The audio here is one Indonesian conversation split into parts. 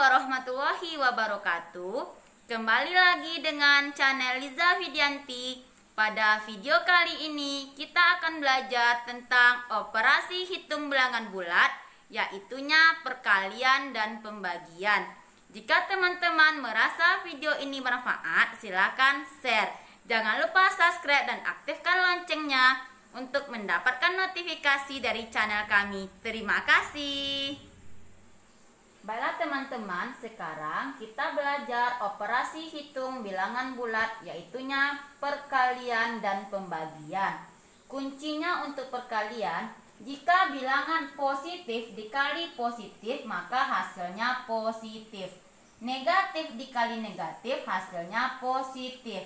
warahmatullahi wabarakatuh. Kembali lagi dengan channel Liza Widianti. Pada video kali ini kita akan belajar tentang operasi hitung bilangan bulat, yaitunya perkalian dan pembagian. Jika teman-teman merasa video ini bermanfaat, silakan share. Jangan lupa subscribe dan aktifkan loncengnya untuk mendapatkan notifikasi dari channel kami. Terima kasih. Baiklah teman-teman, sekarang kita belajar operasi hitung bilangan bulat, yaitunya perkalian dan pembagian. Kuncinya untuk perkalian, jika bilangan positif dikali positif, maka hasilnya positif. Negatif dikali negatif, hasilnya positif.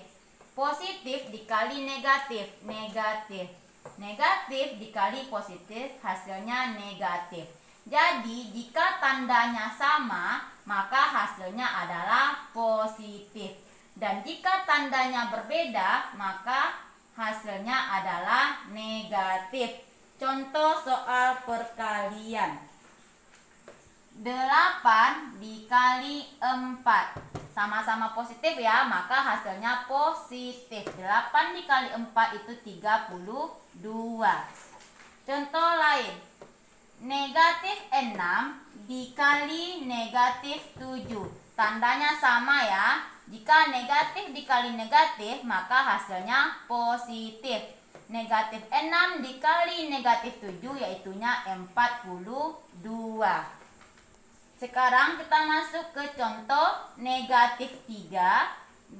Positif dikali negatif, negatif. Negatif dikali positif, hasilnya negatif. Jadi, jika tandanya sama, maka hasilnya adalah positif. Dan jika tandanya berbeda, maka hasilnya adalah negatif. Contoh soal perkalian. 8 dikali 4. Sama-sama positif ya, maka hasilnya positif. 8 dikali 4 itu 32. Contoh lain. Negatif 6 dikali negatif 7. Tandanya sama ya. Jika negatif dikali negatif, maka hasilnya positif. Negatif 6 dikali negatif 7, yaitunya 42. Sekarang kita masuk ke contoh negatif 3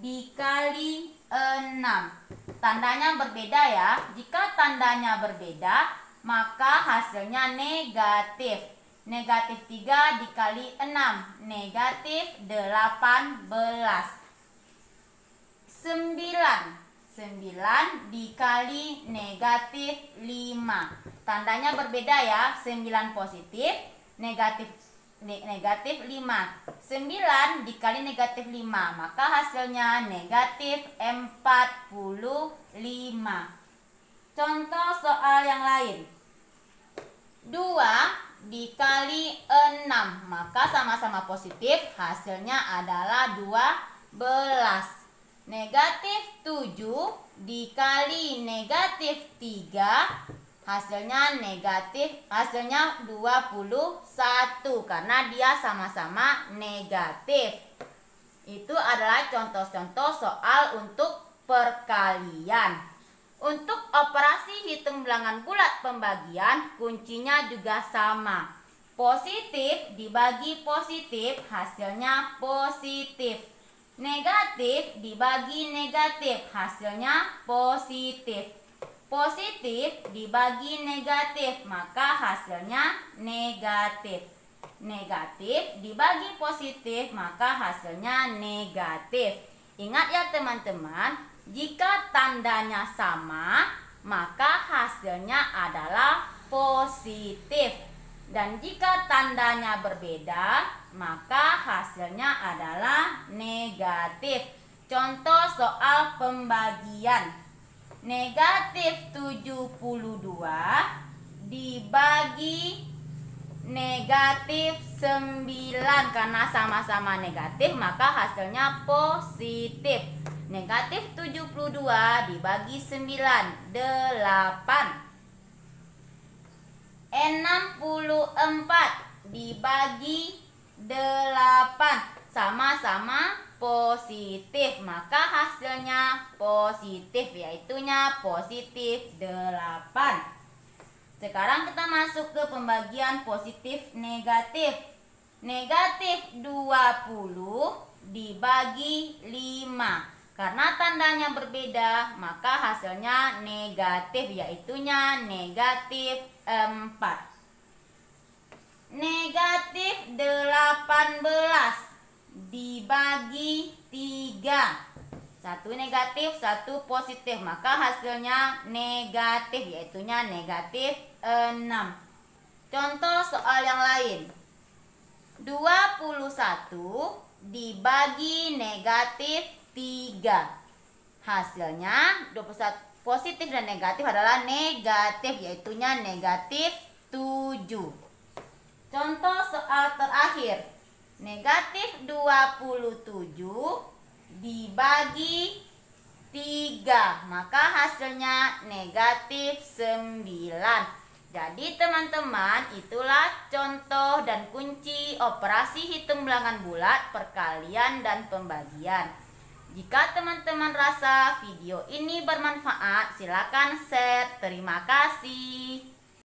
dikali 6. Tandanya berbeda ya. Jika tandanya berbeda, maka hasilnya negatif. Negatif 3 dikali 6, negatif 18. 9 dikali negatif 5. Tandanya berbeda ya. 9 positif, negatif 5. 9 dikali negatif 5, maka hasilnya negatif 45. Contoh soal yang lain. 2 dikali 6, maka sama-sama positif, hasilnya adalah 12. Negatif 7 dikali negatif 3, hasilnya negatif, hasilnya 21 karena dia sama-sama negatif. Itu adalah contoh-contoh soal untuk perkalian. Untuk operasi hitung bilangan bulat pembagian, kuncinya juga sama. Positif dibagi positif, hasilnya positif. Negatif dibagi negatif, hasilnya positif. Positif dibagi negatif, maka hasilnya negatif. Negatif dibagi positif, maka hasilnya negatif. Ingat ya teman-teman, jika tandanya sama, maka hasilnya adalah positif. Dan jika tandanya berbeda, maka hasilnya adalah negatif. Contoh soal pembagian. Negatif 72 dibagi negatif 9. Karena sama-sama negatif, maka hasilnya positif. Negatif 72 dibagi 9, 8. 64 dibagi 8. Sama-sama positif, maka hasilnya positif, yaitunya positif 8. Sekarang kita masuk ke pembagian positif negatif. Negatif 20 dibagi 5. Karena tandanya berbeda, maka hasilnya negatif, yaitunya negatif 4. Negatif 18 dibagi 3. Satu negatif, satu positif, maka hasilnya negatif, yaitunya negatif 6. Contoh soal yang lain. 21 dibagi negatif 3. Hasilnya 21 positif dan negatif adalah negatif, yaitunya negatif 7. Contoh soal terakhir. Negatif 27 dibagi 3, maka hasilnya negatif 9. Jadi teman-teman, itulah contoh dan kunci operasi hitung bilangan bulat, perkalian dan pembagian. Jika teman-teman rasa video ini bermanfaat, silakan share. Terima kasih.